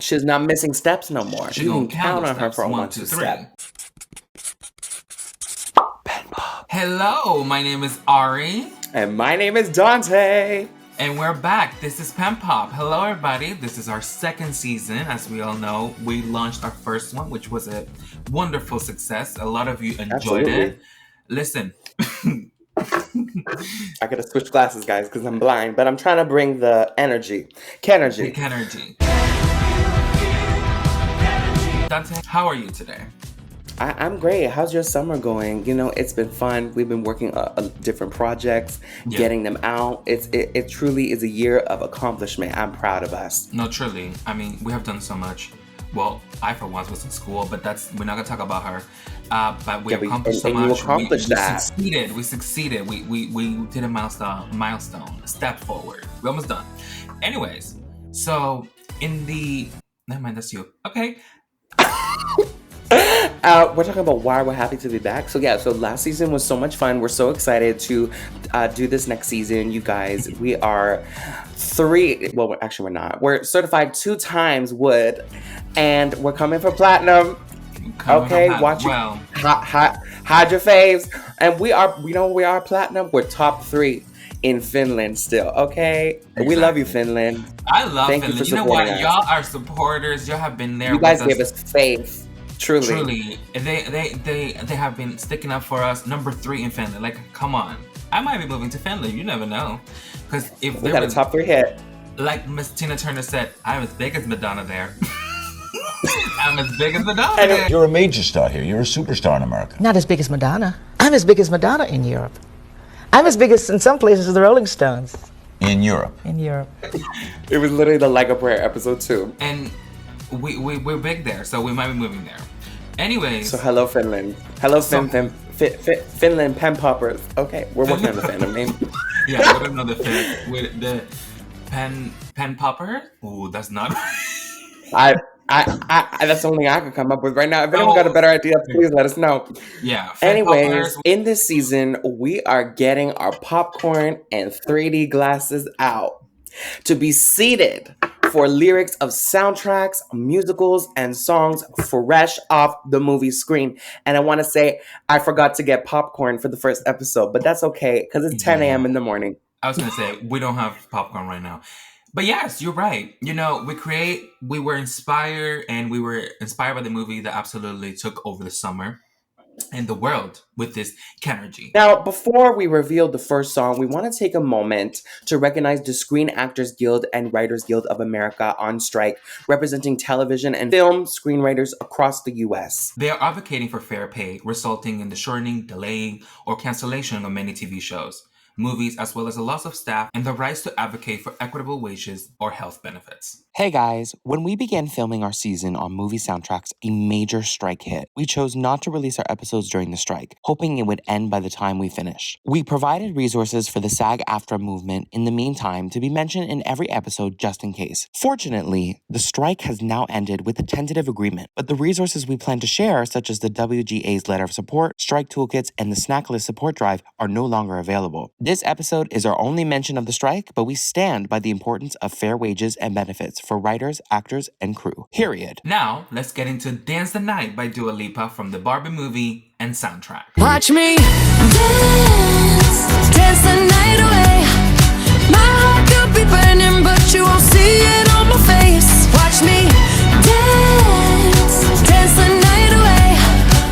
She's not missing steps no more. She You gonna can count on her steps. for a 1, 2, 1-2 3. step. PenPop. Hello, my name is Ary. And my name is Dante. And we're back. This is PenPop. Hello, everybody. This is our second season. As we all know, we launched our first one, which was a wonderful success. A lot of you enjoyed it. Listen. I gotta switch glasses, guys, because I'm blind, but I'm trying to bring the energy. KENERGIZE. KENERGIZE. Dante, how are you today? I'm great. How's your summer going? You know, it's been fun. We've been working on different projects, getting them out. It truly is a year of accomplishment. I'm proud of us. No, truly. I mean, we have done so much. Well, I for once was in school, but we're not gonna talk about her. But we accomplished so much. You accomplished that. We succeeded. We did a milestone, step forward. We're almost done. Anyways, so never mind, that's you. Okay. We're talking about why we're happy to be back. So last season was so much fun. We're so excited to do this next season, you guys. We are we're not. We're certified 2 times wood, and we're coming for platinum. Okay, watch it. Well, hide your faves. And we are platinum. We're top 3 in Finland still. Okay, exactly. We love you, Finland. I love Thank Finland. You know what? Us. Y'all are supporters. Y'all have been there. You guys gave us faith. Truly. They have been sticking up for us. Number 3 in Finland. Like, come on. I might be moving to Finland. You never know. Because if we got a top 3 hit. Like Miss Tina Turner said, I'm as big as Madonna there. I'm as big as Madonna there. You're a major star here. You're a superstar in America. Not as big as Madonna. I'm as big as Madonna in Europe. I'm as big as, in some places, as the Rolling Stones. In Europe. In Europe. It was literally the Like a Prayer episode 2. And we're big there, so we might be moving there. Anyways. So hello, Finland. Hello, Finland PenPoppers. Okay, we're working on the fandom name. Yeah, we don't know the PenPopper. Ooh, that's not. I that's the only thing I can come up with right now. If anyone got a better idea, please let us know. Yeah. Anyways, in this season, we are getting our popcorn and 3D glasses out to be seated for lyrics of soundtracks, musicals, and songs fresh off the movie screen. And I want to say I forgot to get popcorn for the first episode, but that's okay because it's 10 a.m. in the morning. I was going to say, we don't have popcorn right now. But yes, you're right. You know, we were inspired by the movie that absolutely took over the summer and the world with this KENERGIZE. Now, before we reveal the first song, we want to take a moment to recognize the Screen Actors Guild and Writers Guild of America on strike, representing television and film screenwriters across the U.S. They are advocating for fair pay, resulting in the shortening, delaying, or cancellation of many TV shows, movies, as well as a loss of staff and the rights to advocate for equitable wages or health benefits. Hey guys, when we began filming our season on movie soundtracks, a major strike hit. We chose not to release our episodes during the strike, hoping it would end by the time we finished. We provided resources for the SAG-AFTRA movement in the meantime to be mentioned in every episode just in case. Fortunately, the strike has now ended with a tentative agreement, but the resources we plan to share, such as the WGA's letter of support, strike toolkits, and the snack list support drive, are no longer available. This episode is our only mention of the strike, but we stand by the importance of fair wages and benefits for writers, actors, and crew. Period. Now, let's get into Dancethenight by Dua Lipa from the Barbie movie and soundtrack. Watch me dance the night away. My heart could be burning, but you won't see it on my face. Watch me dance the night away.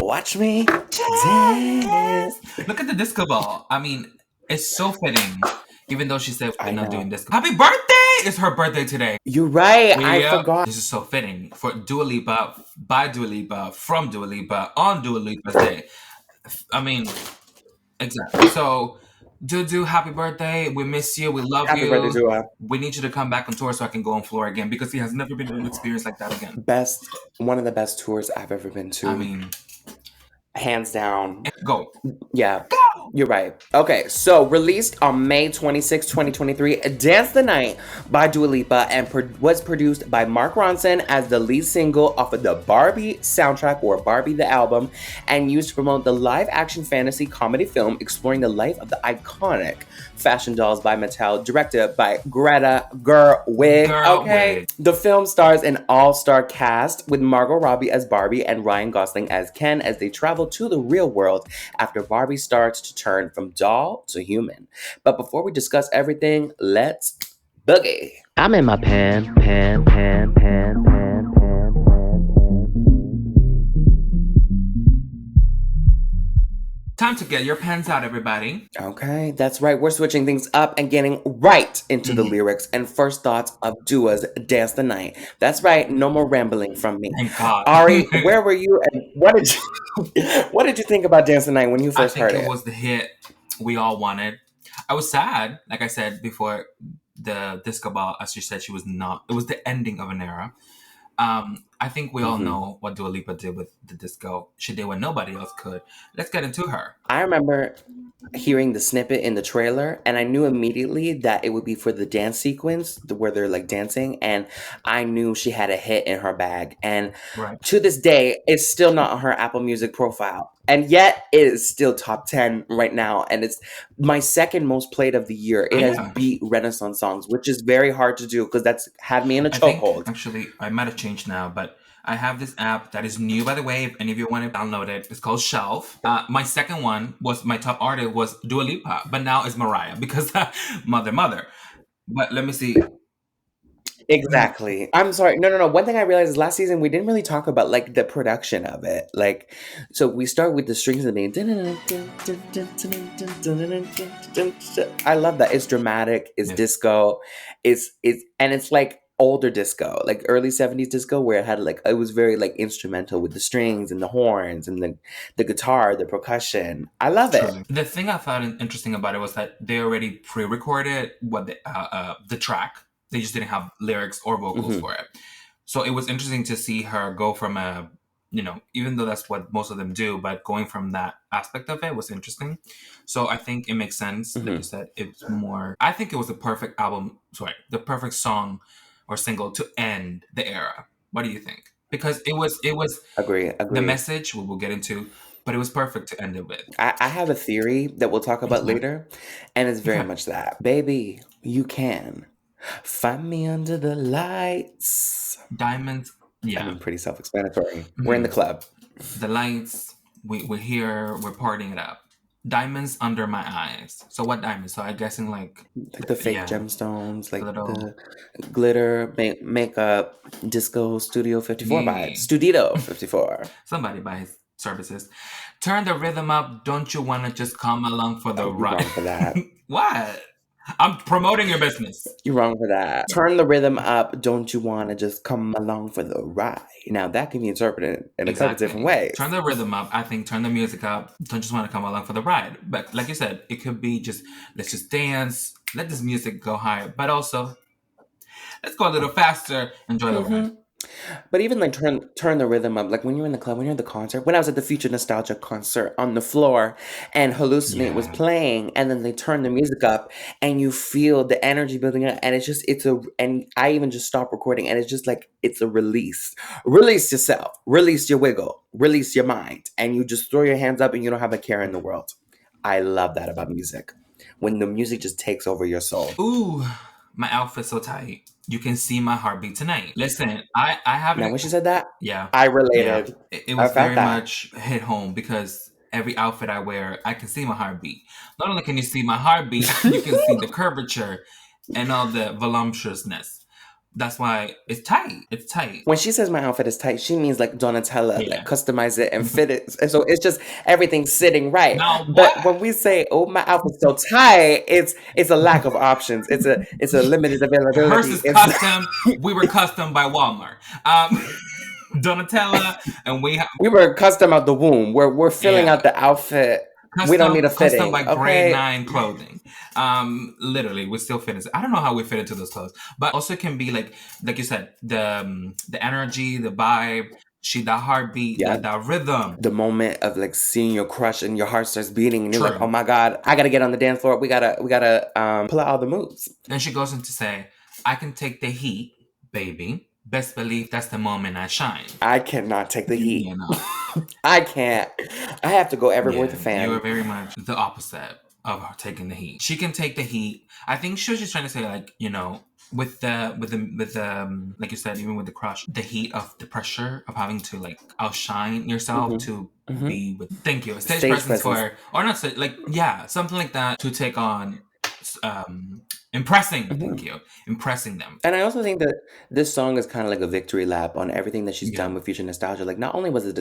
Watch me dance. Look at the disco ball. I mean, it's so fitting. Even though she said we're not doing this. Happy birthday! It's her birthday today. You're right. I forgot. This is so fitting for Dua Lipa, by Dua Lipa, from Dua Lipa, on Dua Lipa's day. I mean, exactly. So, Dudu, happy birthday. We miss you. We love you. Happy birthday, Dua. We need you to come back on tour so I can go on floor again because he has never been in an experience like that again. One of the best tours I've ever been to. I mean, hands down. Go. Yeah. Go! You're right. Okay, so released on May 26, 2023, Dance the Night by Dua Lipa and was produced by Mark Ronson as the lead single off of the Barbie soundtrack, or Barbie the album, and used to promote the live-action fantasy comedy film exploring the life of the iconic fashion dolls by Mattel, directed by Greta Gerwig. Okay, the film stars an all-star cast with Margot Robbie as Barbie and Ryan Gosling as Ken as they travel to the real world after Barbie starts to turn from doll to human. But before we discuss everything, let's boogie. I'm in my pan. Time to get your pens out, everybody. Okay, that's right. We're switching things up and getting right into the lyrics and first thoughts of Dua's Dance the Night. That's right. No more rambling from me. Thank God. Ary, where were you and what did you think about Dance the Night when you first heard it? I think it was the hit we all wanted. I was sad, like I said before, the disco ball, as you said, it was the ending of an era. I think we all know what Dua Lipa did with the disco. She did what nobody else could. Let's get into her. I remember hearing the snippet in the trailer, and I knew immediately that it would be for the dance sequence where they're like dancing, and I knew she had a hit in her bag. And to this day, it's still not on her Apple Music profile. And yet it is still top 10 right now. And it's my second most played of the year. It has beat Renaissance songs, which is very hard to do because that's had me in a chokehold. Actually, I might have changed now, but I have this app that is new, by the way. If any of you want to download it, it's called Shelf. My second one was, my top artist was Dua Lipa, but now it's Mariah because mother. But let me see. Exactly. I'm sorry. No. One thing I realized is last season we didn't really talk about like the production of it. Like, so we start with the strings and being. I love that. It's dramatic. It's disco. It's like older disco, like early 70s disco, where it was very like instrumental with the strings and the horns and the guitar, the percussion. I love it. The thing I found interesting about it was that they already pre-recorded the track. They just didn't have lyrics or vocals for it. So it was interesting to see her go from even though that's what most of them do, but going from that aspect of it was interesting. So I think it makes sense. Like you said, I think it was the perfect the perfect song or single to end the era. What do you think? Because it was Agree. The message we will get into, but it was perfect to end it with. I have a theory that we'll talk about later, and it's very much that. Baby, you can find me under the lights. Diamonds. Yeah. I mean, pretty self-explanatory. We're in the club. The lights, we're here, we're partying it up. Diamonds under my eyes. So what diamonds? So I'm guessing like the fake gemstones, like the glitter, makeup, disco, Studio 54 vibes. Studio 54. Somebody buy his services. Turn the rhythm up. Don't you want to just come along for the ride? Wrong for that. What? I'm promoting your business. You're wrong for that. Turn the rhythm up. Don't you want to just come along for the ride? Now that can be interpreted in a couple different ways. Turn the rhythm up. I think turn the music up. Don't just want to come along for the ride. But like you said, it could be just, let's just dance. Let this music go higher. But also, let's go a little faster. Enjoy the ride. But even like turn the rhythm up, like when you're in the club, when you're at the concert, when I was at the Future Nostalgia concert on the floor and Hallucinate was playing, and then they turn the music up and you feel the energy building up, and and I even just stopped recording, and it's just like, it's a release. Release yourself, release your wiggle, release your mind, and you just throw your hands up and you don't have a care in the world. I love that about music. When the music just takes over your soul. Ooh, my outfit's so tight. You can see my heartbeat tonight. Listen, I haven't. Now, when she said that, yeah, I related. Yeah. It was very much hit home because every outfit I wear, I can see my heartbeat. Not only can you see my heartbeat, you can see the curvature and all the voluptuousness. That's why it's tight. It's tight. When she says my outfit is tight, she means like Donatella, like customize it and fit it. And so it's just everything sitting right. No, but when we say, "Oh, my outfit's so tight," it's a lack of options. It's a limited availability. Hers is custom. We were custom by Walmart. Donatella, and we were custom out the womb. We're filling out the outfit. Custom, we don't need a fitting. Custom by grade 9 clothing. Literally, we still fit into. I don't know how we fit into those clothes, but also it can be like you said, the energy, the vibe, That heartbeat, Yeah. that rhythm. The moment of like seeing your crush and your heart starts beating and you're like, True. oh my God, I gotta get on the dance floor. We gotta pull out all the moves. Then she goes on to say, I can take the heat, baby. Best believe that's the moment I shine. I cannot take the heat. You know. I can't. I have to go everywhere with the You fan. are very much the opposite of her taking the heat. She can take the heat. I think she was just trying to say, like, you know, with the like you said, even with the crush, the heat of the pressure of having to like outshine yourself to be with stage presence for, or not so, like, yeah, something like that, to take on impressing impressing them. And I also think that this song is kind of like a victory lap on everything that she's done with Future Nostalgia. Like, not only was it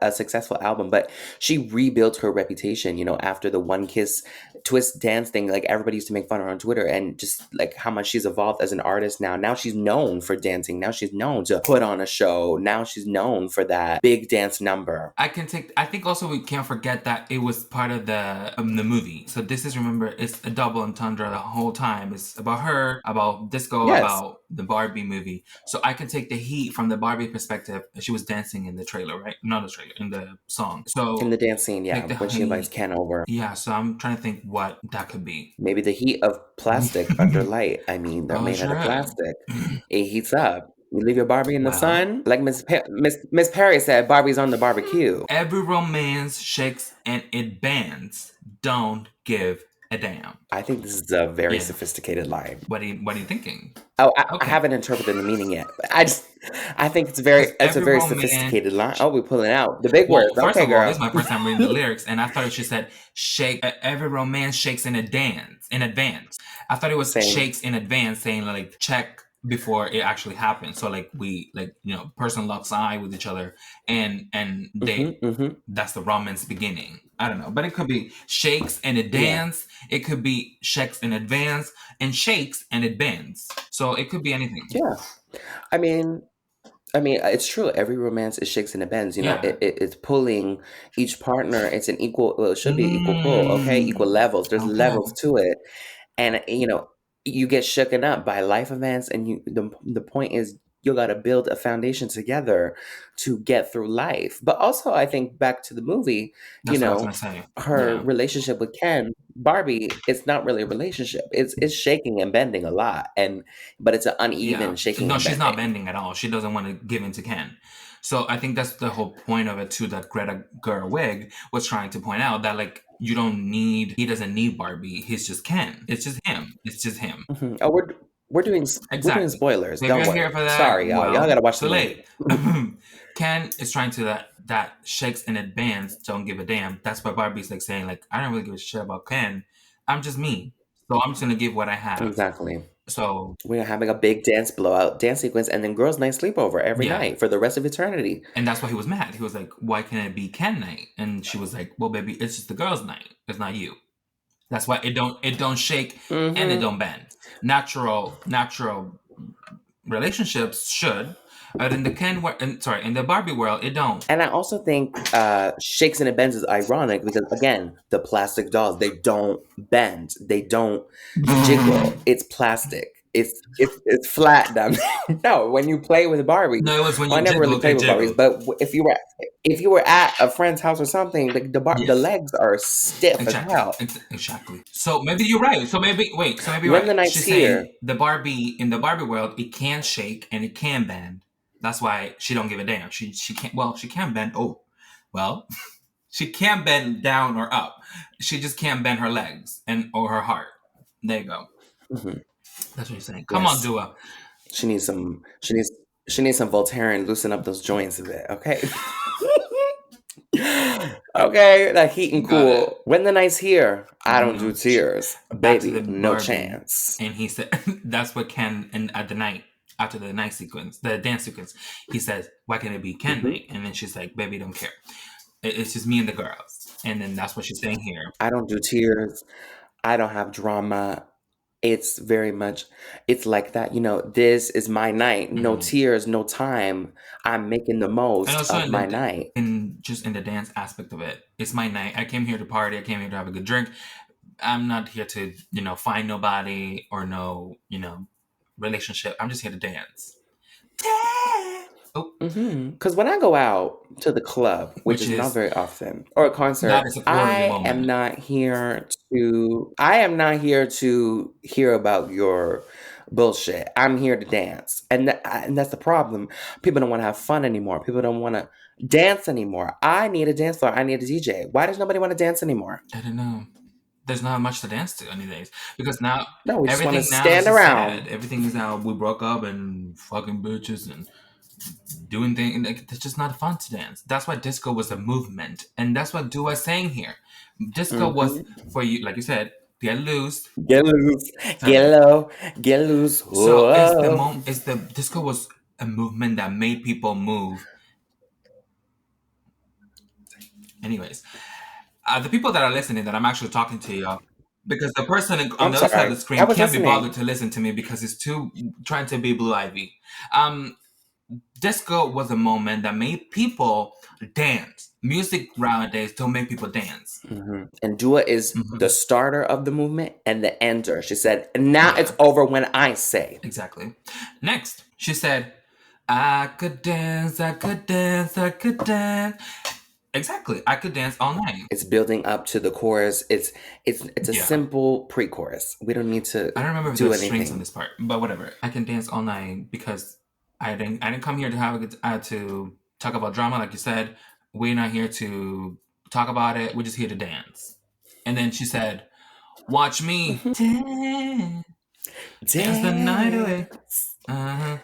a successful album, but she rebuilt her reputation, you know, after the One Kiss twist dance thing. Like, everybody used to make fun of her on Twitter, and just like how much she's evolved as an artist now. Now she's known for dancing. Now she's known to put on a show. Now she's known for that big dance number. I think also we can't forget that it was part of the movie. So this is, remember, it's a double entendre the whole time. It's about her, about disco, about the Barbie movie. So I can take the heat from the Barbie perspective. She was dancing in the trailer, right? Not the trailer, in the song. So in the dance scene, yeah, when she invites Ken over. Yeah, so I'm trying to think what that could be. Maybe the heat of plastic under light. I mean, they're made out of plastic. It heats up. You leave your Barbie in the sun. Like Miss Perry said, Barbie's on the barbecue. Every romance shakes and it bends. Don't give a damn. I think this is a very sophisticated line. What are you thinking? Oh, I haven't interpreted the meaning yet. But I think it's a very sophisticated line. Oh, we're pulling out the big words. First Okay, of all, girl. this is my first time reading the lyrics, and I thought she said shake. Every romance shakes in advance. I thought it was shakes in advance, saying like check before it actually happens. So like we, like, you know, person locks eye with each other, and they that's the romance beginning. I don't know, but it could be shakes and it dance. It could be shakes in advance and shakes and it bends. So it could be anything. Yeah, I mean, it's true. Every romance is shakes and it bends. You know, it's pulling each partner. It's an equal. Well, it should be equal pull. Okay, equal levels. There's levels to it, and you know, you get shooken up by life events, and the point is, you got to build a foundation together to get through life. But also, I think back to the movie, That's what I was gonna say. her relationship with Ken, Barbie, it's not really a relationship. It's shaking and bending a lot, but it's an uneven shaking. No, and she's bending. not bending at all. She doesn't want to give in to Ken. So I think that's the whole point of it too, that Greta Gerwig was trying to point out, that like, he doesn't need Barbie. He's just Ken. It's just him. Oh, we're doing spoilers. So Don't if you're worry. here for that, Sorry, y'all. Y'all gotta watch too the movie. late. Ken is trying to that shakes in advance. Don't give a damn. That's why Barbie's like saying, like, I don't really give a shit about Ken. I'm just me. So I'm just gonna give what I have. Exactly. So we're having a big dance sequence, and then girls' night sleepover every night for the rest of eternity. And that's why he was mad. He was like, why can't it be Ken night? And she was like, well, baby, it's just the girls' night. It's not you. That's why it don't shake and it don't bend. Natural relationships should, but in the Barbie world, it don't. And I also think shakes and it bends is ironic because, again, the plastic dolls, they don't bend, they don't jiggle. It's plastic. It's flat down there. No, when you play with Barbie. No, it was when you I never really played with jiggle. Barbies, but if you were at a friend's house or something, like the legs are stiff as hell. Exactly. So maybe you're right. So maybe when right. the night's She's here, saying the Barbie, in the Barbie world, it can shake and it can bend. That's why she don't give a damn. She can't. Well, she can bend. Oh, well, she can bend down or up. She just can't bend her legs or her heart. There you go. That's what you're saying. Come on, Dua. She needs some Voltaren and loosen up those joints a bit, okay? Okay, that heat and cool. When the night's here, I don't do tears. Baby, no chance. And he said, that's what Ken, and at the night, after the night sequence, the dance sequence, he says, why can't it be Ken night? And then she's like, baby, don't care. It's just me and the girls. And then that's what she's saying here. I don't do tears. I don't have drama. It's very much, it's like that, this is my night. No tears, no time. I'm making the most of my night. And just in the dance aspect of it, it's my night. I came here to party. I came here to have a good drink. I'm not here to, find nobody or no, relationship. I'm just here to dance. Oh, Because when I go out to the club, which is not very often, or a concert, That is a glory I moment. am not here to hear about your bullshit. I'm here to dance, and that's the problem. People don't want to have fun anymore. People don't want to dance anymore. I need a dance floor. I need a DJ. Why does nobody want to dance anymore? I don't know. There's not much to dance to any days because now No, we just want to everything now stand is just around. sad. Everything is now we broke up and fucking bitches and doing things. Like, it's just not fun to dance. That's why disco was a movement, and that's what Dua is saying here. Disco was for you, like you said, get loose, get loose, get low, get loose. So it's the disco was a movement that made people move. Anyways, the people that are listening, that I'm actually talking to you, because the person on the other side of the screen can't be bothered to listen to me because it's too trying to be Blue Ivy. Disco was a moment that made people dance. Music nowadays don't make people dance. And Dua is the starter of the movement and the ender. She said, now it's over when I say. Exactly. Next, she said, I could dance, I could dance, I could dance. Exactly. I could dance all night. It's building up to the chorus. It's a simple pre-chorus. We don't need to I don't remember if do there's anything. strings on this part, but whatever. I can dance all night because I didn't come here to to talk about drama, like you said. We're not here to talk about it. We're just here to dance. And then she said, watch me dance. Dance the night away.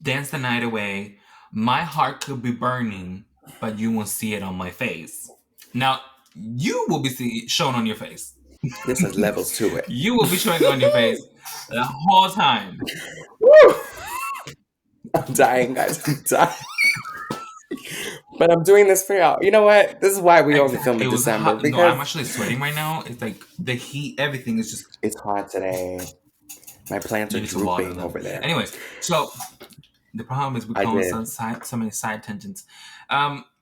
Dance the night away. My heart could be burning, but you won't see it on my face. Now, you will be shown on your face. This has levels to it. You will be showing on your face the whole time. Woo! I'm dying, guys. I'm dying. But I'm doing this for y'all. You know what? This is why we only film in December. Because no, I'm actually sweating right now. It's like the heat, everything is just... It's hot today. My plants are drooping over there. Anyways, so the problem is we go on so many side tangents.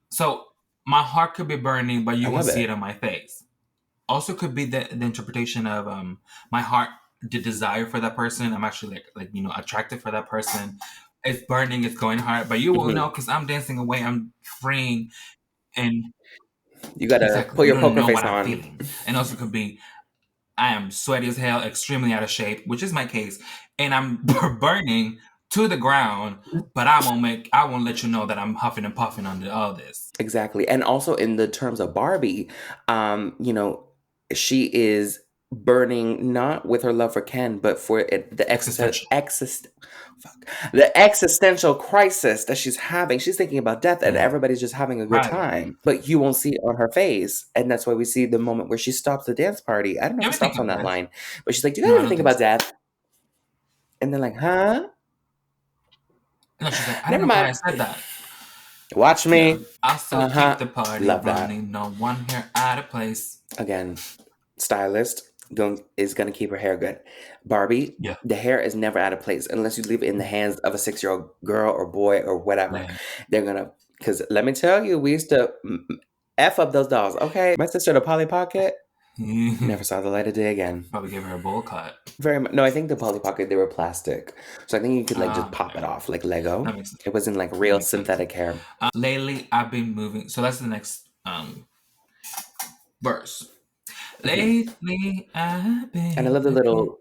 So my heart could be burning, but you won't see it on my face. Also could be the interpretation of my heart, the desire for that person. I'm actually like attracted for that person. It's burning, it's going hard, but you won't know because I'm dancing away, I'm freeing, and you gotta put your poker face on. And also could be I am sweaty as hell, extremely out of shape, which is my case, and I'm burning to the ground, but I won't let you know that I'm huffing and puffing under all this. Exactly. And also in the terms of Barbie, she is burning not with her love for Ken, but for the existential crisis that she's having. She's thinking about death, and everybody's just having a good time. But you won't see it on her face, and that's why we see the moment where she stops the dance party. I don't know if she stops on that line, but she's like, "Do you guys ever think about death?" And they're like, "Huh?" No, she's like, I don't know why I said that. Watch me. Yeah. I'll still keep the party running. That. No one here out of place. Again, stylist is going to keep her hair good. Barbie, the hair is never out of place unless you leave it in the hands of a 6-year-old girl or boy or whatever. Yeah. They're going to, because let me tell you, we used to F up those dolls. Okay. My sister, the Polly Pocket, never saw the light of day again. Probably gave her a bowl cut. Very much. No, I think the Polly Pocket, they were plastic. So I think you could just pop it off like Lego. It wasn't like real synthetic hair. Lately, I've been moving. So that's the next verse. Lately, I've been... And I love the little...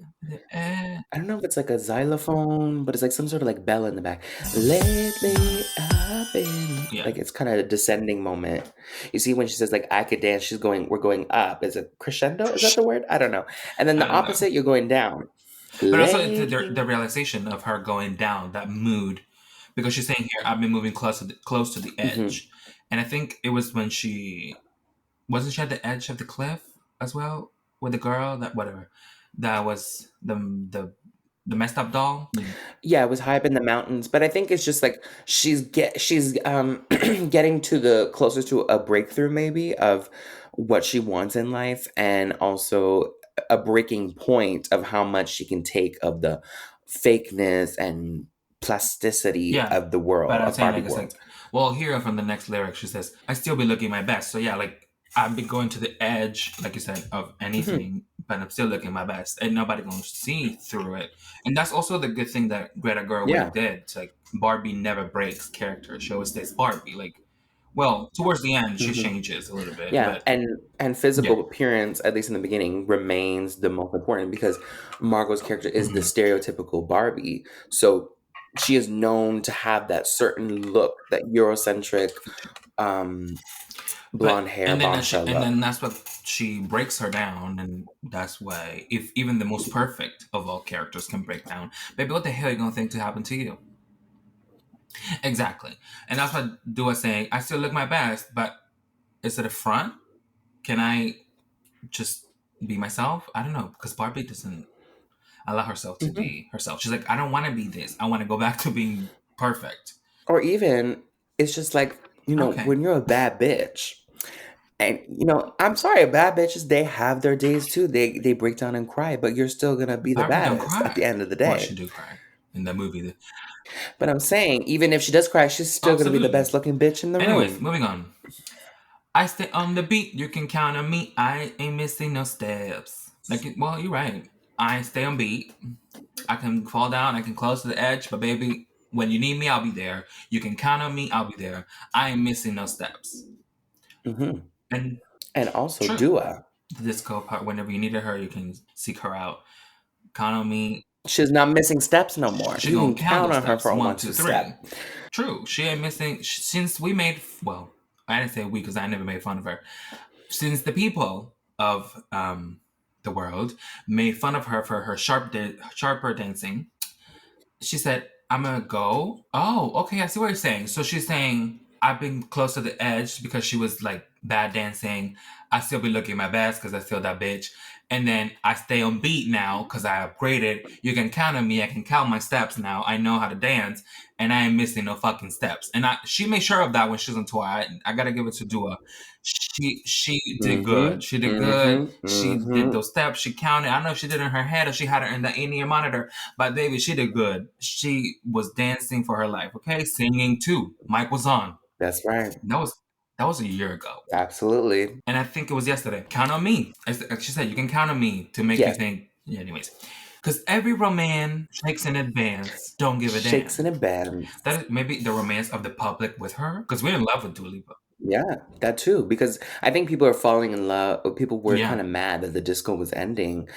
I don't know if it's like a xylophone, but it's like some sort of like bell in the back. Lately, I've been... Yeah. Like it's kind of a descending moment. You see when she says like, I could dance, we're going up. Is it crescendo? Is that the word? I don't know. And then the opposite, you're going down. But also the realization of her going down, that mood. Because she's saying here, I've been moving close to the edge. And I think it was when wasn't she at the edge of the cliff as well? With the girl, that was the messed up doll. Yeah, it was high up in the mountains, but I think it's just like she's getting to the closest to a breakthrough maybe of what she wants in life, and also a breaking point of how much she can take of the fakeness and plasticity of the world. But I'm saying like, it's like, well, here from the next lyric, she says, "I still be looking my best." So yeah, like I've been going to the edge, like you said, of anything, but I'm still looking my best, and nobody gonna see through it. And that's also the good thing that Greta Gerwig Yeah. did. It's like Barbie never breaks character; she always stays Barbie. Like, well, towards the end, she changes a little bit, Yeah, but and physical yeah. appearance, at least in the beginning, remains the most important because Margot's character is the stereotypical Barbie. So she is known to have that certain look, that Eurocentric blonde hair and then bombshell and look. then that's what she breaks her down, and that's why if even the most perfect of all characters can break down, baby, what the hell are you gonna think to happen to you? Exactly, and that's what Dua saying. I still look my best, but is it a front? Can I just be myself? I don't know, because Barbie doesn't allow herself to be herself. She's like, I don't want to be this. I want to go back to being perfect. Or even, it's just like, Okay. when you're a bad bitch, and I'm sorry, bad bitches, they have their days too. They break down and cry, but you're still gonna be the Barbie don't baddest cry. at the end of the Well, day. she do cry in the movie. But I'm saying, even if she does cry, she's still gonna be the Absolutely. best looking bitch in the Anyways, room. moving on. I stay on the beat. You can count on me. I ain't missing no steps. Like, well, you're right. I stay on beat. I can fall down. I can close to the edge. But baby, when you need me, I'll be there. You can count on me. I'll be there. I ain't missing no steps. And also true. Dua. The disco part. Whenever you needed her, you can seek her out. Count on me. She's not missing steps no more. She You gonna can count those on her steps. for a 1, 1, 2, 2 3. step. True. She ain't missing. Since we made, well, I didn't say we because I never made fun of her. Since the people of the world made fun of her for her sharper dancing, she said, I'm gonna go. Oh, okay, I see what you're saying. So she's saying, I've been close to the edge because she was like bad dancing. I still be looking my best because I still that bitch. And then I stay on beat now because I upgraded. You can count on me. I can count my steps now. I know how to dance, and I ain't missing no fucking steps. And she made sure of that when she was on tour. I gotta give it to Dua. She did good. She did good. She did those steps. She counted. I know if she did it in her head or she had it in the in-ear monitor, but baby, she did good. She was dancing for her life. Okay, singing too. Mic was on. That's right. That was a year ago. Absolutely. And I think it was yesterday. Count on me. She said, you can count on me to make you think. Yeah, anyways. Because every romance shakes in advance. Don't give a damn. Shakes in advance. That is maybe the romance of the public with her. Because we're in love with Dua Lipa. Yeah, that too. Because I think people are falling in love. People were kind of mad that the disco was ending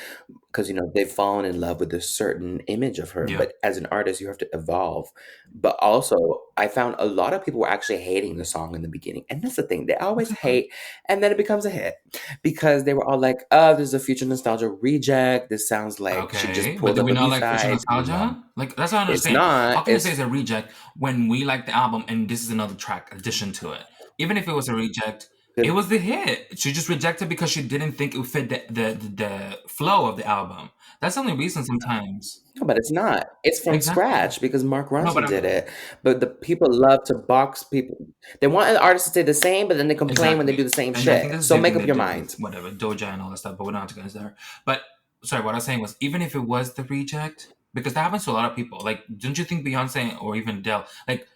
because they've fallen in love with a certain image of her. Yeah. But as an artist, you have to evolve. But also, I found a lot of people were actually hating the song in the beginning, and that's the thing. They always hate, and then it becomes a hit because they were all like, "Oh, this is a future nostalgia reject. This sounds like she just but pulled do up we a not like future B-side." nostalgia? Like that's what I It's understand. not. How can you say it's a reject when we like the album and this is another track addition to it? Even if it was a reject, it was the hit. She just rejected because she didn't think it would fit the flow of the album. That's the only reason sometimes. No, but it's not. It's from scratch because Mark Ronson did it. But the people love to box people. They want an artist to stay the same, but then they complain when they do the same shit. So make up your mind. Whatever, Doja and all that stuff, but we're not going to there. But sorry, what I was saying was, even if it was the reject, because that happens to a lot of people. Like, don't you think Beyonce or even Adele, like,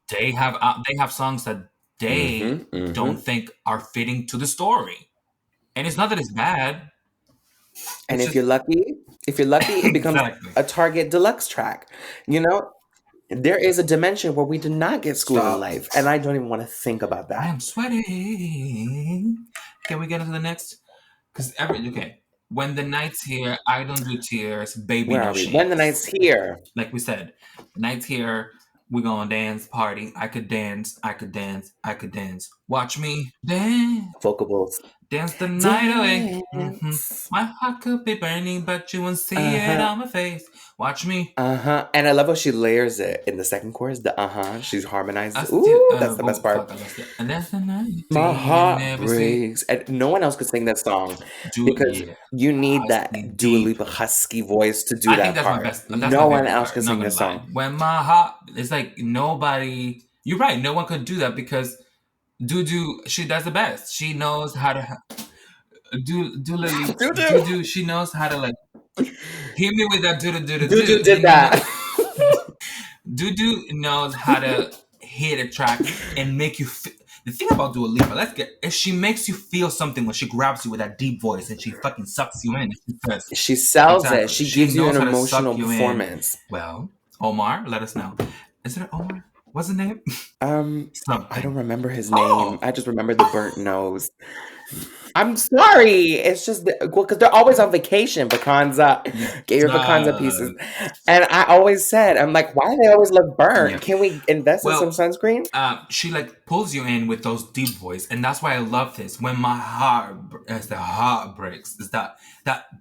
they have songs that they don't think are fitting to the story, and it's not that it's bad. And if you're lucky, it becomes a Target deluxe track. There is a dimension where we did not get School of Life, and I don't even want to think about that. I am sweating. Can we get into the next? Because when the night's here, I don't do tears, baby. Where no are we? shades. When the night's here, like we said, the night's here. We gonna dance, party. I could dance. I could dance. I could dance. Watch me dance. Vocables. Dance the night away. My heart could be burning, but you won't see it on my face. Watch me. And I love how she layers it in the second chorus. The she's harmonized. Ooh, that's the best part. And that's the night. My heart breaks. And no one else could sing that song because you need that Dua Lipa husky voice to do that part. My best. No one else can sing this song. When my heart, it's like nobody. You're right. No one could do that because she does the best. She knows how to do. She knows how to like hit me with that do. Did that. Do knows how to hit a track and make you The thing about Dua Lipa, is she makes you feel something when she grabs you with that deep voice and she fucking sucks you in. She sells it. Exactly. She She gives you an knows how to emotional suck you in. performance. Well, Omar, let us know. Is it Omar? What's the name? I don't remember his name. I just remember the burnt nose. I'm sorry. It's just because they're always on vacation. Vacanza, get your Vacanza pieces. And I always said, I'm like, why do they always look burnt? Yeah. Can we invest in some sunscreen? She like pulls you in with those deep voice, and that's why I love this. When my heart, as the heart breaks, is that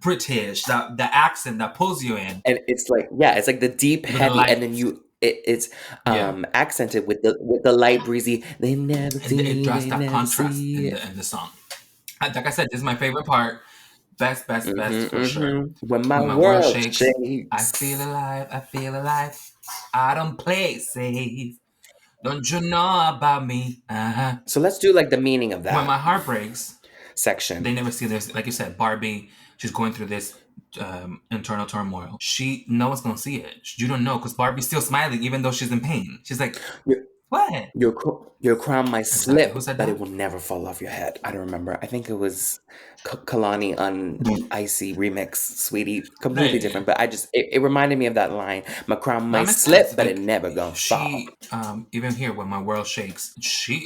British, that the accent that pulls you in, and it's like it's like the deep heavy, and then it's accented with the light breezy. They never see. And it draws that contrast in the song. Like I said, this is my favorite part. Best for sure. When my world shakes, I feel alive. I don't play safe. Don't you know about me? So let's do like the meaning of that. When my heart breaks section. They never see this. Like you said, Barbie, she's going through this internal turmoil. No one's gonna see it. You don't know because Barbie's still smiling even though she's in pain. She's like, what? Your crown might slip, but it will never fall off your head. I don't remember. I think it was Kalani on Icy remix, Sweetie. Completely different, but it reminded me of that line. My crown might slip, but it never gonna fall. Even here, when my world shakes,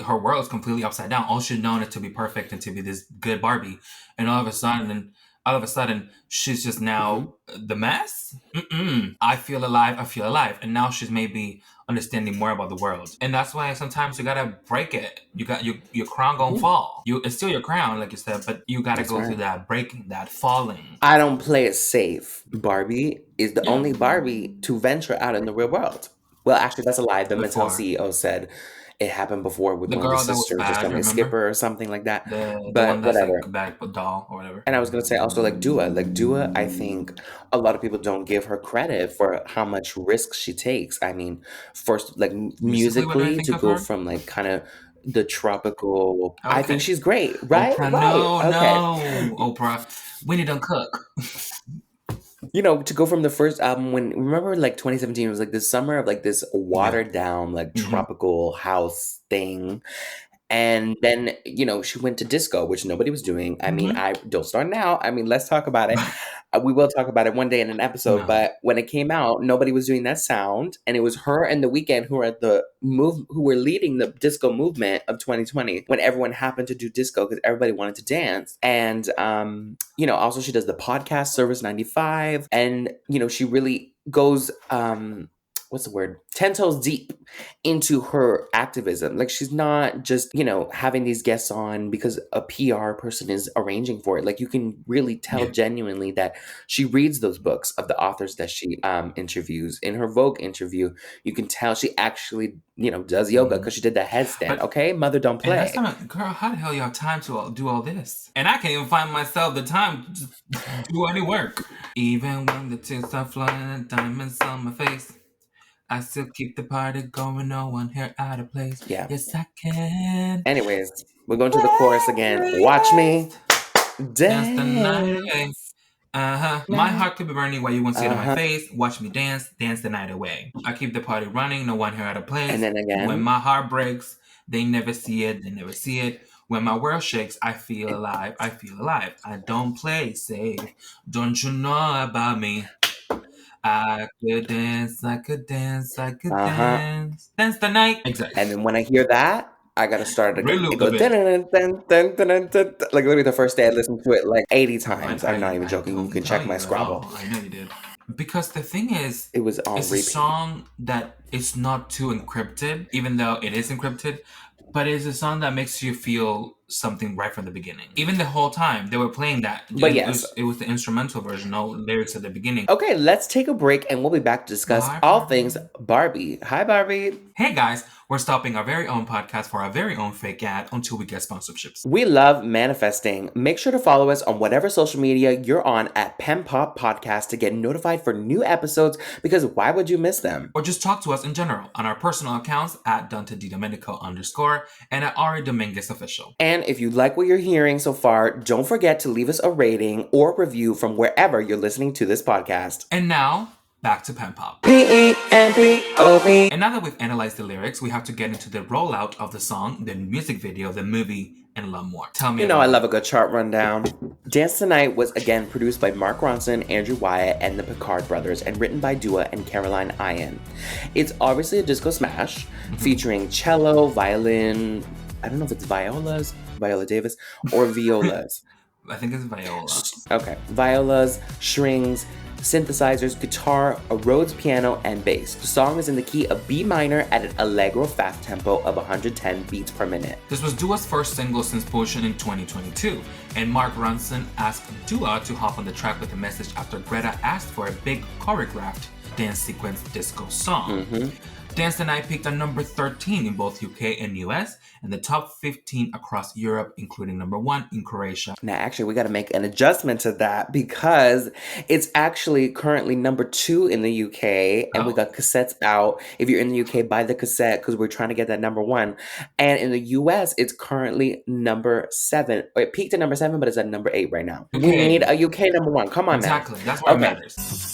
her world's completely upside down. All she's known is to be perfect and to be this good Barbie, and all of a sudden, she's just now the mess. I feel alive, and now she's maybe understanding more about the world, and that's why sometimes you gotta break it. You got your crown gonna fall. It's still your crown, like you said, but you gotta go through that breaking, that falling. I don't play it safe. Barbie is the only Barbie to venture out in the real world. Well, actually, that's a lie. The Mattel CEO said it happened before with one of the sisters, just on a skipper or something like that. But whatever. Like a doll or whatever. And I was gonna say also like Dua. I think a lot of people don't give her credit for how much risk she takes. I mean, first like musically to go from like kind of the tropical. Okay. I think she's great, right? Oprah, right. No, Oprah. We need to cook. To go from the first album remember like 2017 was like the summer of like this watered down like tropical house thing. And then, she went to disco, which nobody was doing. I mean, I don't start now. I mean, let's talk about it. We will talk about it one day in an episode. But when it came out, nobody was doing that sound. And it was her and The Weeknd who were leading the disco movement of 2020 when everyone happened to do disco because everybody wanted to dance. And, also she does the podcast Service 95. And, she really goes... what's the word? 10 toes deep into her activism. Like she's not just, having these guests on because a PR person is arranging for it. Like you can really tell genuinely that she reads those books of the authors that she interviews. In her Vogue interview, you can tell she actually, does yoga because she did that headstand. Okay, mother, don't play. And that's girl, how the hell you have time to do all this? And I can't even find myself the time to do any work. Even when the tears are flowing and diamonds on my face, I still keep the party going, no one here out of place. Yeah. Yes, I can. Anyways, we're going to the chorus again. Watch me dance. The night away. My heart could be burning while you won't see it on my face. Watch me dance the night away. I keep the party running, no one here out of place. And then again. When my heart breaks, they never see it. When my world shakes, I feel alive. I don't play safe. Don't you know about me? I could dance. Dance the night. Exactly. And then when I hear that, I gotta start it again. It goes like literally the first day I listened to it like 80 times. I'm not even joking. You can check my Scrabble. I know you did. Because the thing is, it was on it's repeat. A song that is not too encrypted, even though it is encrypted. But it's a song that makes you feel something right from the beginning. Even the whole time they were playing that. But it was the instrumental version, no lyrics at the beginning. Okay, let's take a break and we'll be back to discuss all things Barbie. Hi, Barbie. Hey, guys. We're stopping our very own podcast for our very own fake ad until we get sponsorships. We love manifesting. Make sure to follow us on whatever social media you're on at PenPop Podcast to get notified for new episodes, because why would you miss them? Or just talk to us in general on our personal accounts at DanteDidomenico_ and at Ary Dominguez Official. And if you like what you're hearing so far, don't forget to leave us a rating or review from wherever you're listening to this podcast. And now, back to PenPop. PenPop. And now that we've analyzed the lyrics, we have to get into the rollout of the song, the music video, the movie, and a lot more. Tell me. You know I love a good chart rundown. Dance Tonight was again produced by Mark Ronson, Andrew Wyatt, and the Picard brothers, and written by Dua and Caroline Ian. It's obviously a disco smash, featuring cello, violin, I don't know if it's violas, Viola Davis, or violas. I think it's viola. Okay. Violas, strings, synthesizers, guitar, a Rhodes piano, and bass. The song is in the key of B minor at an allegro fast tempo of 110 beats per minute. This was Dua's first single since Potion in 2022, and Mark Ronson asked Dua to hop on the track with a message after Greta asked for a big choreographed dance sequence disco song. Dance Tonight peaked at number 13 in both UK and US, and the top 15 across Europe, including number 1 in Croatia. Now, actually, we got to make an adjustment to that because it's actually currently number 2 in the UK, and we got cassettes out. If you're in the UK, buy the cassette because we're trying to get that number 1. And in the US, it's currently number 7. It peaked at number 7, but it's at number 8 right now. Okay. We need a UK number 1. Come on, Exactly. man. That's what matters.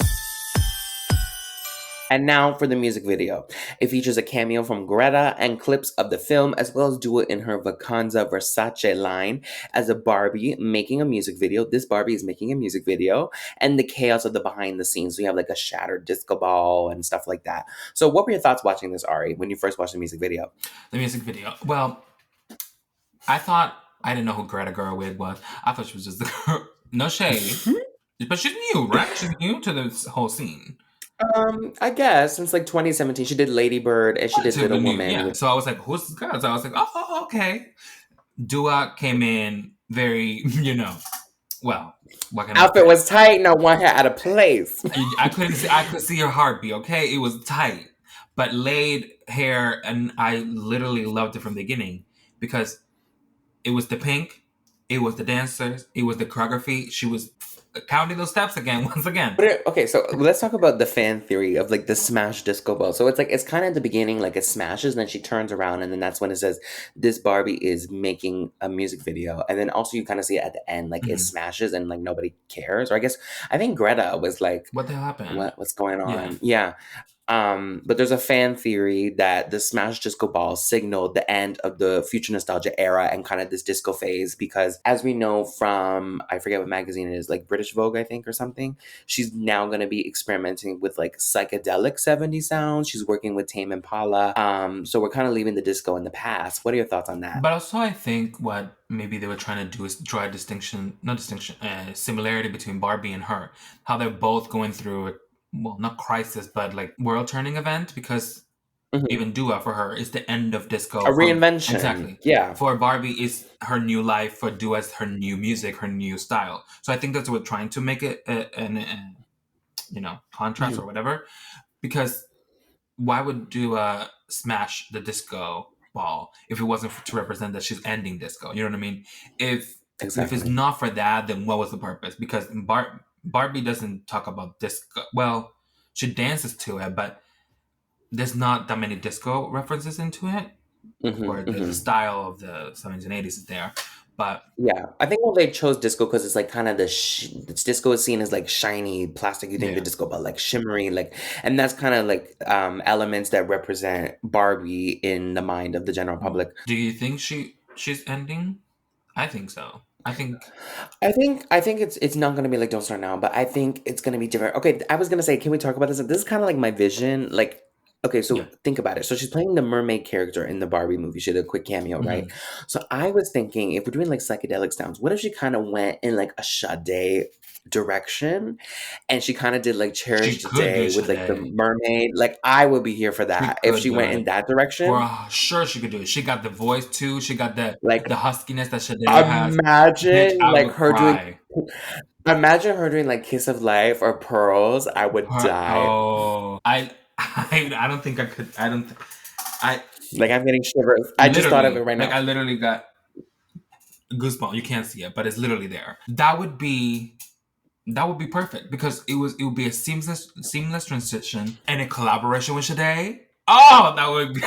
And now for the music video. It features a cameo from Greta and clips of the film, as well as Dua in her Vacanza Versace line as a Barbie making a music video. This Barbie is making a music video, and the chaos of the behind the scenes. So you have like a shattered disco ball and stuff like that. So what were your thoughts watching this, Ary, when you first watched the music video? The music video. Well, I didn't know who Greta Gerwig was. I thought she was just the girl. No shade. But she's new, right? She's new to this whole scene. I guess since like 2017, she did Lady Bird and she did Little Woman. Yeah. So I was like, who's this girl? So I was like, oh, okay. Dua came in very, well, what can outfit was tight, no one had out of place. I could see her heartbeat, okay? It was tight. But laid hair, and I literally loved it from the beginning because it was the pink, it was the dancers, it was the choreography. She was counting those steps once again. Okay, so let's talk about the fan theory of like the smash disco ball. So it's kind of at the beginning, like it smashes, and then she turns around, and then that's when it says this Barbie is making a music video, and then also you kind of see it at the end, like it smashes, and like nobody cares. Or I think Greta was like, "What the hell happened? What's going on?" Yeah. But there's a fan theory that the Smash Disco Ball signaled the end of the future nostalgia era and kind of this disco phase because, as we know from, I forget what magazine it is, like British Vogue, I think, or something, she's now going to be experimenting with like psychedelic 70s sounds. She's working with Tame Impala. So we're kind of leaving the disco in the past. What are your thoughts on that? But also, I think what maybe they were trying to do is draw a similarity between Barbie and her. How they're both going through it. Well, not crisis, but like world turning event because even Dua for her is the end of disco. A reinvention. Exactly. Yeah. For Barbie is her new life. For Dua is her new music, her new style. So I think that's what we're trying to make it contrast or whatever. Because why would Dua smash the disco ball if it wasn't to represent that she's ending disco? You know what I mean? If it's not for that, then what was the purpose? Because Barbie doesn't talk about disco. Well, she dances to it, but there's not that many disco references into it. Or the style of the 70s and 80s is there. But yeah, I think they chose disco because it's like kind of disco is seen as like shiny plastic. You think the disco, but like shimmery, like, and that's kind of like elements that represent Barbie in the mind of the general public. Do you think she's ending? I think so. I think it's not gonna be like Don't Start Now, but I think it's gonna be different. Okay, I was gonna say, can we talk about this? This is kind of like my vision. Like, okay, so think about it. So she's playing the mermaid character in the Barbie movie. She did a quick cameo, right? So I was thinking, if we're doing like psychedelic sounds, what if she kind of went in like a Sade direction, and she kind of did like Cherish the Day with like the mermaid? Like, I would be here for that if she went in that direction. For sure, she could do it. She got the voice too. She got the huskiness that Sade has. Imagine like her doing. Imagine her doing like Kiss of Life or Pearls. I would die. Oh, I don't think I could. I'm getting shivers. I just thought of it right now. Like, I literally got goosebumps. You can't see it, but it's literally there. That would be perfect because it would be a seamless transition and a collaboration with Sade. Oh, that would be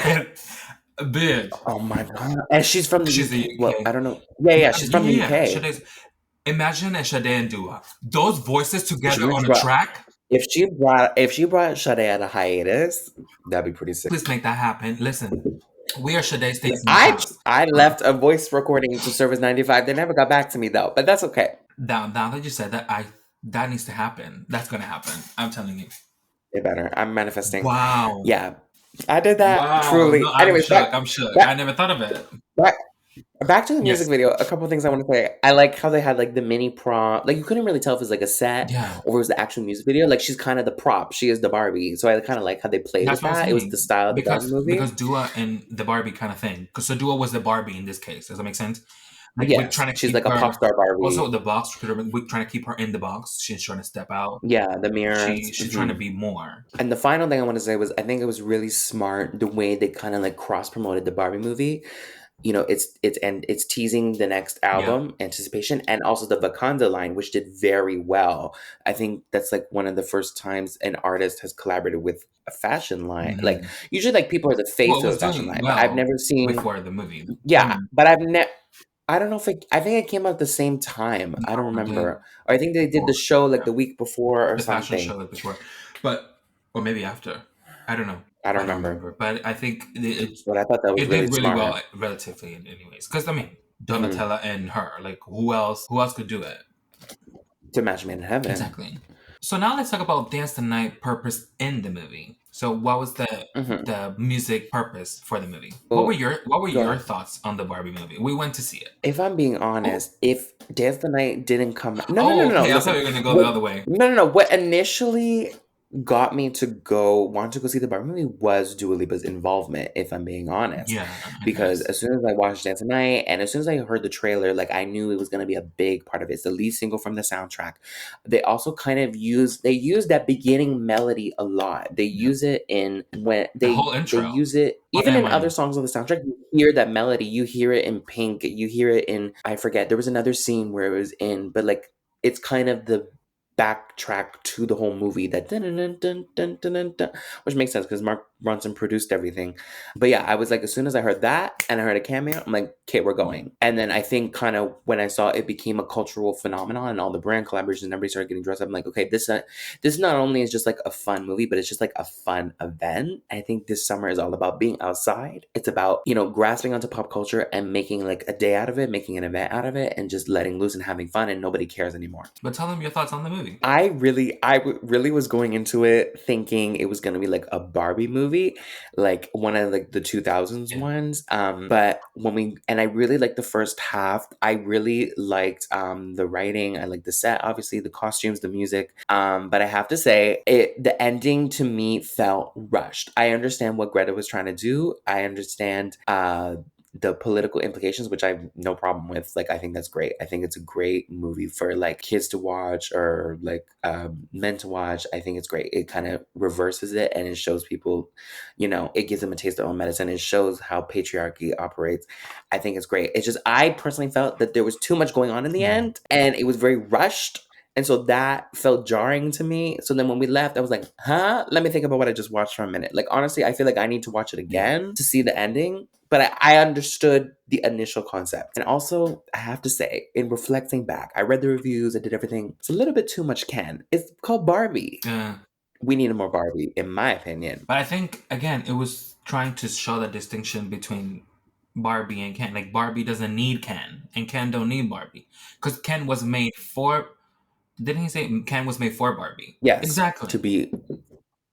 big. Oh my god! And she's from the UK. Well, I don't know. Yeah, she's from the UK. Imagine a Sade and Dua. Those voices together on a track. If she brought Sade at a hiatus, that'd be pretty sick. Please make that happen. Listen, we are Sade stays in the house. I left a voice recording to Service 95. They never got back to me though, but that's okay. Now that you said that, that needs to happen. That's gonna happen. I'm telling you. It better. I'm manifesting. Wow. Yeah, I did that. Wow. Truly. No, Anyways, I'm shook. I never thought of it. Back to the music Yes. video. A couple of things I want to say. I like how they had like the mini prop. Like you couldn't really tell if it was like a set Yeah. or it was the actual music video. Like she's kind of the prop. She is the Barbie. So I kind of like how they played That's with what I'm that. It was saying. the style of the Barbie movie. Because Dua and the Barbie kind of thing. Because so Dua was the Barbie in this case. Does that make sense? Like we're Yes, trying to she's keep like a her, pop star Barbie. Also, the box. We're trying to keep her in the box. She's trying to step out. Yeah, the mirror. She's trying to be more. And the final thing I want to say was I think it was really smart the way they kind of like cross promoted the Barbie movie. You know, it's teasing the next album, Anticipation, and also the Vacanza line, which did very well. I think that's like one of the first times an artist has collaborated with a fashion line. Mm-hmm. Like usually, like people are the face of a fashion line, but I've never seen before the movie. Yeah, but I don't know if I think it came out at the same time. I don't remember. Or I think they did the show like the week before or the something. Fashion show like before, or maybe after. I don't know. I don't remember. But I think but I thought that was it really did really smart. well, relatively, anyways. Because I mean, Donatella and her, like who else could do it to match Made in Heaven? Exactly. So now let's talk about Dance the Night purpose in the movie. So what was the music purpose for the movie? What were your thoughts on the Barbie movie? We went to see it. If I'm being honest, if Dance the Night didn't come out... No. Okay. I thought you were going to go the other way. No. What initially got me to want to go see the Barbie movie was Dua Lipa's involvement, if I'm being honest. Yeah. Because as soon as I watched Dance the Night and as soon as I heard the trailer, like I knew it was going to be a big part of it. It's the lead single from the soundtrack. They also kind of use that beginning melody a lot. They use it in when the whole intro. They use it even in other songs on the soundtrack. You hear that melody. You hear it in Pink. You hear it in, I forget, there was another scene where it was in, but like it's kind of the backtrack to the whole movie, that dun, dun, dun, dun, dun, dun, dun, which makes sense because Mark Ronson produced everything. But yeah, I was like, as soon as I heard that and I heard a cameo, I'm like, okay, we're going. And then I think kind of when I saw it became a cultural phenomenon and all the brand collaborations and everybody started getting dressed up, I'm like, okay, this not only is just like a fun movie, but it's just like a fun event. I think this summer is all about being outside. It's about, grasping onto pop culture and making like a day out of it, making an event out of it, and just letting loose and having fun, and nobody cares anymore. But tell them your thoughts on the movie. I really was going into it thinking it was going to be like a Barbie movie, like one of like the 2000s ones. But I really liked the first half. I really liked the writing. I liked the set, obviously the costumes, the music. But I have to say the ending to me felt rushed. I understand what Greta was trying to do. I understand the political implications, which I have no problem with. Like, I think that's great. I think it's a great movie for like kids to watch or like men to watch. I think it's great. It kind of reverses it and it shows people, it gives them a taste of their own medicine. It shows how patriarchy operates. I think it's great. It's just, I personally felt that there was too much going on in the end and it was very rushed. And so that felt jarring to me. So then when we left, I was like, let me think about what I just watched for a minute. Like, honestly, I feel like I need to watch it again to see the ending. But I understood the initial concept. And also, I have to say, in reflecting back, I read the reviews, I did everything. It's a little bit too much Ken. It's called Barbie. We needed more Barbie, in my opinion. But I think, again, it was trying to show the distinction between Barbie and Ken. Like, Barbie doesn't need Ken, and Ken don't need Barbie. Because Ken was made for... Didn't he say Ken was made for Barbie? Yes. Exactly. To be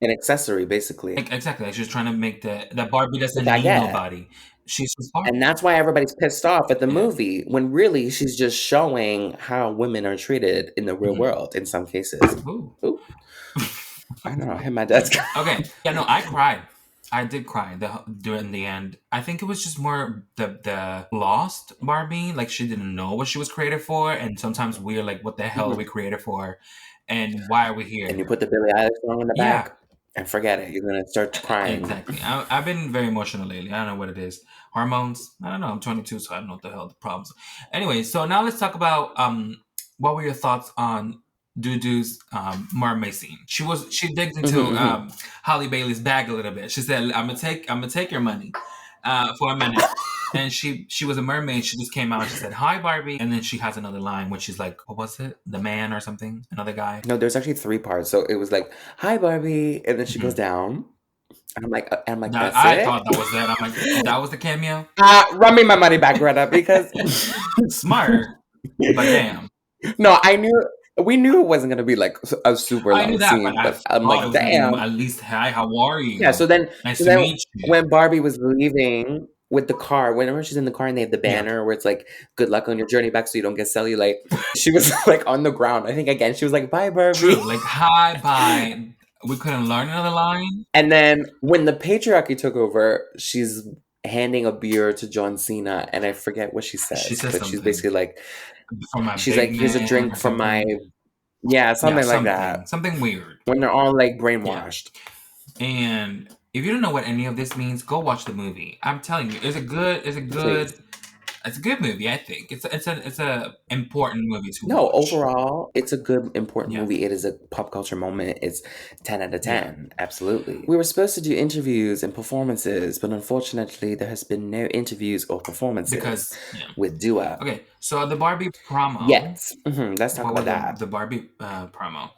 an accessory, basically. Exactly. Like, she was trying to make that Barbie doesn't need nobody. She's just Barbie. And that's why everybody's pissed off at the movie, when really she's just showing how women are treated in the real world in some cases. Ooh. I know. I hit my desk. Okay. Yeah, no, I cried. I did cry during the end. I think it was just more the lost Barbie. Like, she didn't know what she was created for. And sometimes we're like, what the hell are we created for? And why are we here? And you put the Billie Eilish song in the back and forget it. You're going to start crying. Exactly. I've been very emotional lately. I don't know what it is. Hormones? I don't know. I'm 22, so I don't know what the hell the problems. Anyway, so now let's talk about what were your thoughts on Dudu's mermaid scene. She digged into Halle Bailey's bag a little bit. She said, "I'm gonna take your money for a minute." And she was a mermaid. She just came out. She said, "Hi, Barbie," and then she has another line, which is like, what was it? The man or something? Another guy. No, there's actually 3 parts. So it was like, "Hi, Barbie," and then she goes down. And I'm like, that's I it? thought that was it. I'm like, that was the cameo. Run me my money back, Greta, because Smart, but damn. no, we knew it wasn't gonna be like a super I knew long that, scene, but but I'm it like, was gonna be damn. at least, hi, how are you? Yeah. So then nice to meet you. when Barbie was leaving with the car, whenever she's in the car and they have the banner where it's like, "Good luck on your journey back, so you don't get cellulite," she was like on the ground. I think again she was like, "Bye, Barbie." True, like, hi, bye. We couldn't learn another line. And then when the patriarchy took over, she's handing a beer to John Cena, and I forget what she says. She says but she's something. basically like, she's like, "Here's a drink from my," something like that. Something weird. When they're all like brainwashed. Yeah. And if you don't know what any of this means, go watch the movie. I'm telling you, it's a good movie. I think it's a important movie to watch. Overall, it's a good, important movie. It is a pop culture moment. It's 10 out of 10. Yeah. Absolutely. We were supposed to do interviews and performances, but unfortunately, there has been no interviews or performances with Dua. Okay, so the Barbie promo. Yes. Let's talk about that. The Barbie promo.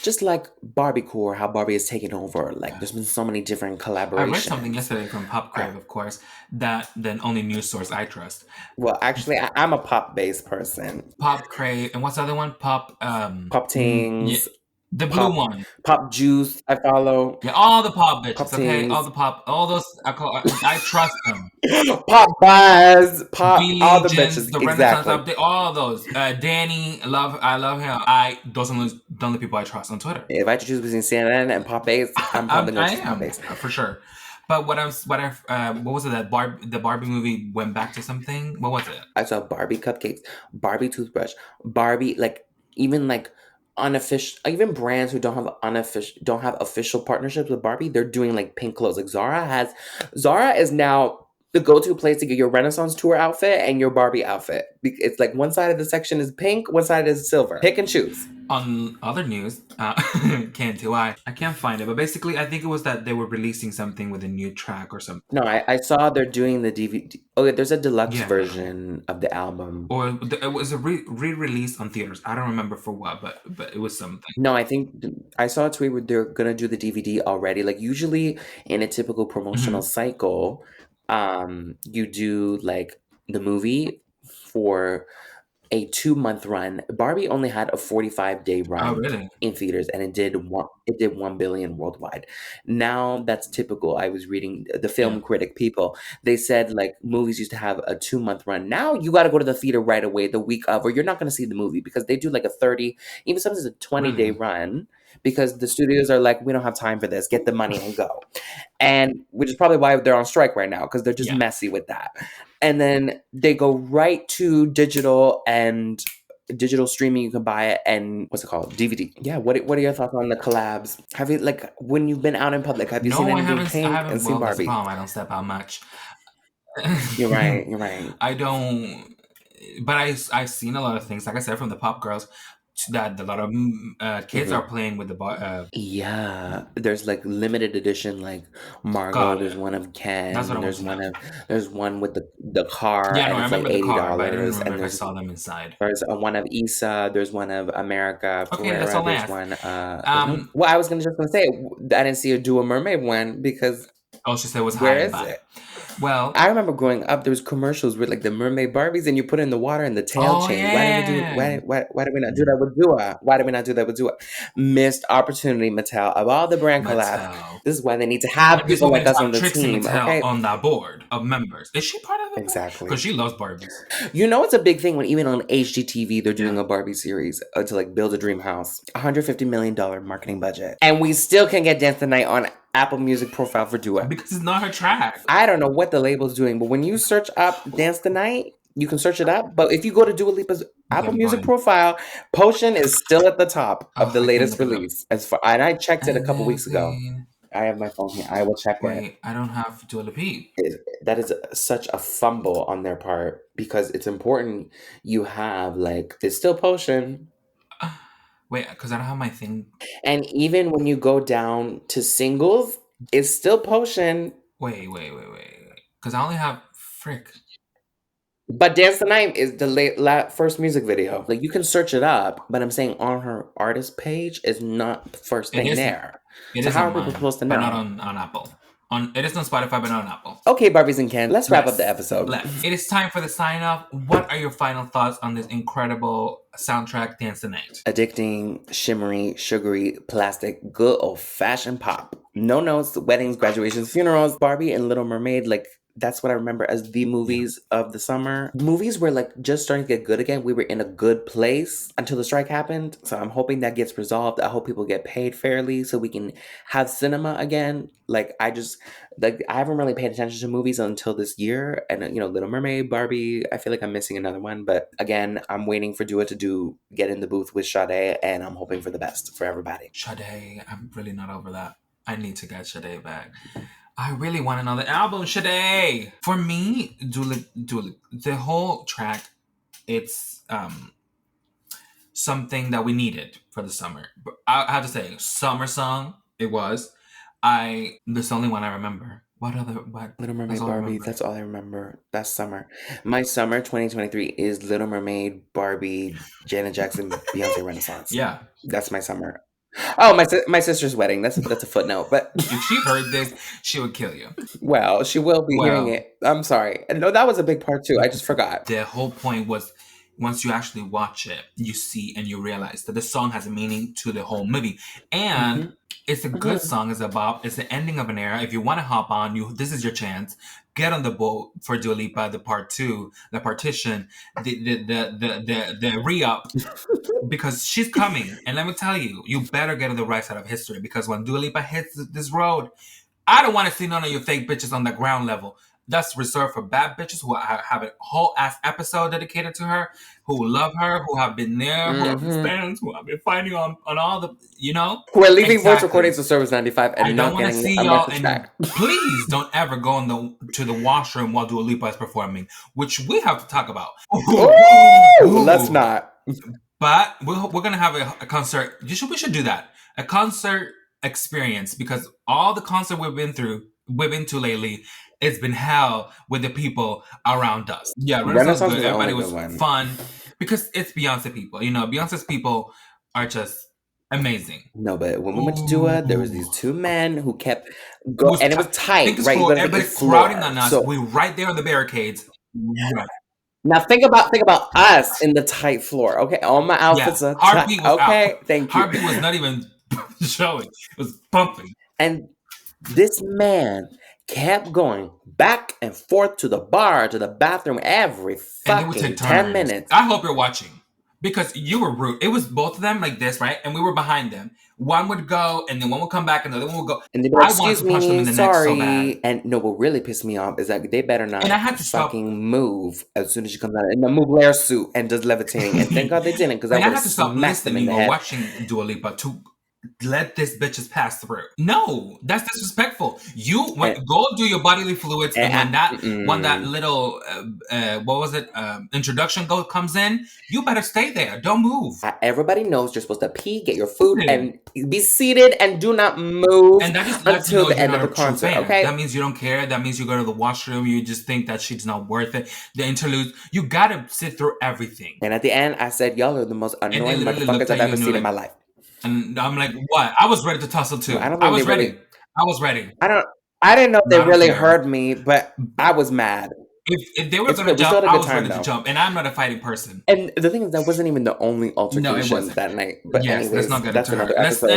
Just like Barbiecore, how Barbie is taking over. Like, there's been so many different collaborations. I read something yesterday from Pop Crave, of course, that the only news source I trust. Well, actually, I'm a pop-based person. Pop Crave, and what's the other one? Pop Tings. The blue one. Pop Juice, I follow. Yeah, all the pop bitches, Pop okay? Tings. All the pop, all those, I trust them. Pop Buzz, Pop, Billy all the Jeans, bitches, the Renaissance Update, all those. Danny, I love him. Those are the only people I trust on Twitter. If I had to choose between CNN and Pop Base, I'm probably going to choose Pop Base. For sure. But what was it that the Barbie movie went back to something? What was it? I saw Barbie cupcakes, Barbie toothbrush, Barbie, like, even like unofficial, even brands who don't have official partnerships with Barbie, they're doing like pink clothes. Like Zara is now the go-to place to get your Renaissance tour outfit and your Barbie outfit. It's like one side of the section is pink, one side is silver. Pick and choose. On other news, I can't find it, but basically I think it was that they were releasing something with a new track or something. No, I saw they're doing the DVD. Okay, there's a deluxe version of the album. Or it was a re-release on theaters. I don't remember for what, but it was something. No, I think I saw a tweet where they're gonna do the DVD already. Like, usually in a typical promotional cycle, you do like the movie for a 2-month run. Barbie only had a 45-day run in theaters, and it did 1 billion worldwide. Now that's typical. I was reading the film critic people. They said like movies used to have a 2-month run. Now you got to go to the theater right away the week of, or you're not going to see the movie, because they do like a 30, even sometimes a 20-day run, because the studios are like, we don't have time for this. Get the money and go. And which is probably why they're on strike right now, because they're just messy with that. And then they go right to digital streaming. You can buy it, and what's it called? DVD. Yeah. What are your thoughts on the collabs? Have you, like, when you've been out in public, have you seen anything pink and seen Barbie? I don't step out much. You're right. I don't, but I've seen a lot of things, like I said, from the pop girls, that a lot of kids are playing with the yeah, there's like limited edition, like Margot. There's one of Ken. There's one with the car. Yeah, no, I it's remember like the car, but I $80. didn't remember And if I saw them inside. There's one of Issa. There's one of America. Okay, that's all I asked. Well, I was just gonna say I didn't see a Dua Mermaid one, because she said it was where is it? Well, I remember growing up, there was commercials with like the mermaid Barbies, and you put it in the water and the tail change. Yeah. Why did we not do that with Dua? Why did we not do that with Dua? Missed opportunity, Mattel. Of all the brand collabs, this is why they need to have people like us on the team. Okay? On that board of members. Is she part of it? Exactly. Because she loves Barbies. You know, it's a big thing when even on HGTV, they're doing a Barbie series to like build a dream house. $150 million marketing budget. And we still can get Dance Tonight on Apple Music profile for Dua. Because it's not her track. I don't know what the label's doing, but when you search up Dance Tonight, you can search it up. But if you go to Dua Lipa's Apple Music profile, Potion is still at the top of the latest release. And I checked it a couple weeks ago. I have my phone here. I will check it. I don't have Dua Lipa. That is such a fumble on their part, because it's important you have, like, it's still Potion. Wait, because I don't have my thing. And even when you go down to singles, it's still Potion. Wait. Because I only have But Dance the Night is the first music video. Like, you can search it up, but I'm saying on her artist page is not the first thing there. It so is how on are people mine, supposed to but know? not on Apple. It is on Spotify, but not on Apple. Okay, Barbies and Ken, let's wrap up the episode. It is time for the sign off. What are your final thoughts on this incredible soundtrack, Dance the Night? Addicting, shimmery, sugary, plastic, good old-fashioned pop. No notes, weddings, graduations, funerals. Barbie and Little Mermaid, like, that's what I remember as the movies of the summer. Movies were like just starting to get good again. We were in a good place until the strike happened. So I'm hoping that gets resolved. I hope people get paid fairly so we can have cinema again. Like, I haven't really paid attention to movies until this year. And, Little Mermaid, Barbie, I feel like I'm missing another one. But again, I'm waiting for Dua to get in the booth with Sade, and I'm hoping for the best for everybody. Sade, I'm really not over that. I need to get Sade back. I really want another album, Sade. For me, the whole track, it's something that we needed for the summer. But I have to say, summer song, it was. This the only one I remember. What? Little Mermaid, Barbie, that's all I remember. That's summer. My summer 2023 is Little Mermaid, Barbie, Janet Jackson, Beyonce Renaissance. Yeah. That's my summer. Oh, my sister's wedding. That's a footnote. But if she heard this, she would kill you. Well, she will be hearing it. I'm sorry. No, that was a big part too. I just forgot. The whole point was, once you actually watch it, you see and you realize that the song has a meaning to the whole movie. And it's a good song. It's the ending of an era. If you want to hop on, this is your chance. Get on the boat for Dua Lipa, the part 2, the partition, the re-up, because she's coming. And let me tell you, you better get on the right side of history, because when Dua Lipa hits this road, I don't want to see none of your fake bitches on the ground level. That's reserved for bad bitches who have a whole ass episode dedicated to her, who love her, who have been there, who have been fans, who have been fighting on all the, who are leaving voice recordings to Service 95 and not getting see a y'all. record track. Please don't ever go to the washroom while Dua Lipa is performing, which we have to talk about. Ooh, let's not. But we're gonna have a concert. We should do that. A concert experience, because all the concert we've been to lately, it's been hell with the people around us. Yeah, Renaissance was good. Everybody was fun because it's Beyonce people. Beyonce's people are just amazing. No, but when we went to Dua, there was these two men who kept going, and it was tight, right? Everybody crowding on us. So, we were right there on the barricades. Right. Now think about us in the tight floor. Okay, all my outfits are tight. Okay, thank you. Heartbeat was not even showing; it was bumping. And this man kept going back and forth to the bar, to the bathroom every fucking 10 minutes. I hope you're watching, because you were rude. It was both of them like this, right? And we were behind them. One would go, and then one would come back, and the other one would go. And they were like, excuse me, sorry. And no, what really pissed me off is that they better not fucking move as soon as she comes out in the Mugler suit and does levitating. And thank God they didn't, because I would have smacked them in the head. Watching Dua Lipa to let this bitches pass through. No, that's disrespectful. Go do your bodily fluids, and when that little introduction comes in, you better stay there. Don't move. Everybody knows you're supposed to pee, get your food, and be seated, and do not move until the end of the concert. Okay, that means you don't care. That means you go to the washroom. You just think that she's not worth it. The interlude, you gotta sit through everything. And at the end, I said, "Y'all are the most annoying motherfuckers I've ever seen in my life." And I'm like, what? I was ready to tussle too. I was ready. I didn't know they really heard me, but I was mad. If they were going to jump, I was ready to jump. And I'm not a fighting person. And the thing is, that wasn't even the only altercation that night. But anyways, let's not get into another episode.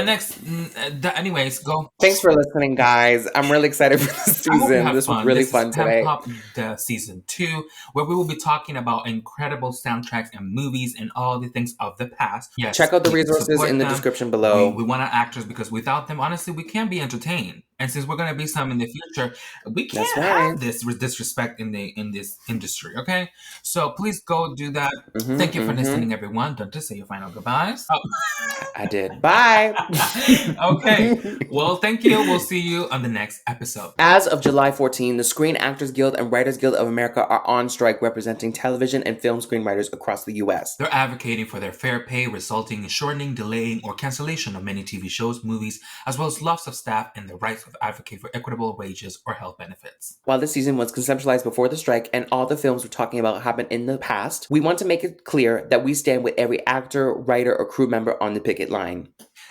Anyways, go. Thanks for listening, guys. I'm really excited for this season. This was really fun today. PenPop Season 2, where we will be talking about incredible soundtracks and movies and all the things of the past. Yes, check out the resources in the description below. We want our actors, because without them, honestly, we can't be entertained. And since we're going to be some in the future, we can't have this disrespect in this industry, okay? So please go do that. Thank you for listening, everyone. Don't just say your final goodbyes. Oh. I did. Bye. Okay. Well, thank you. We'll see you on the next episode. As of July 14, the Screen Actors Guild and Writers Guild of America are on strike, representing television and film screenwriters across the U.S. They're advocating for their fair pay, resulting in shortening, delaying, or cancellation of many TV shows, movies, as well as loss of staff and the rights of advocate for equitable wages or health benefits. While this season was conceptualized before the strike and all the films we're talking about happened in the past, we want to make it clear that we stand with every actor, writer, or crew member on the picket line.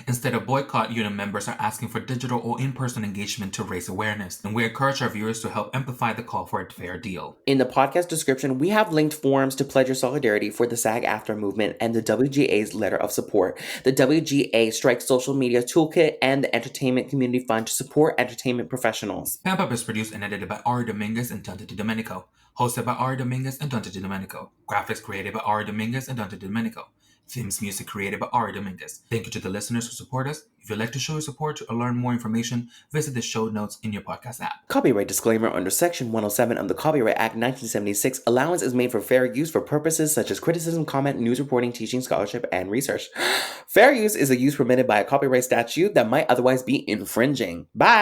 Instead of boycott, union members are asking for digital or in-person engagement to raise awareness, and we encourage our viewers to help amplify the call for a fair deal. In the podcast description, we have linked forums to pledge your solidarity for the SAG-AFTRA movement and the WGA's letter of support, the WGA Strike Social Media Toolkit, and the Entertainment Community Fund to support entertainment professionals. PenPop is produced and edited by Ary Dominguez and Dante Domenico. Hosted by Ary Dominguez and Dante Domenico. Graphics created by Ary Dominguez and Dante Domenico. Themes music created by Ary Dominguez. Thank you to the listeners who support us. If you'd like to show your support or learn more information, visit the show notes in your podcast app. Copyright disclaimer: under Section 107 of the Copyright Act 1976, allowance is made for fair use for purposes such as criticism, comment, news reporting, teaching, scholarship, and research. Fair use is a use permitted by a copyright statute that might otherwise be infringing. Bye!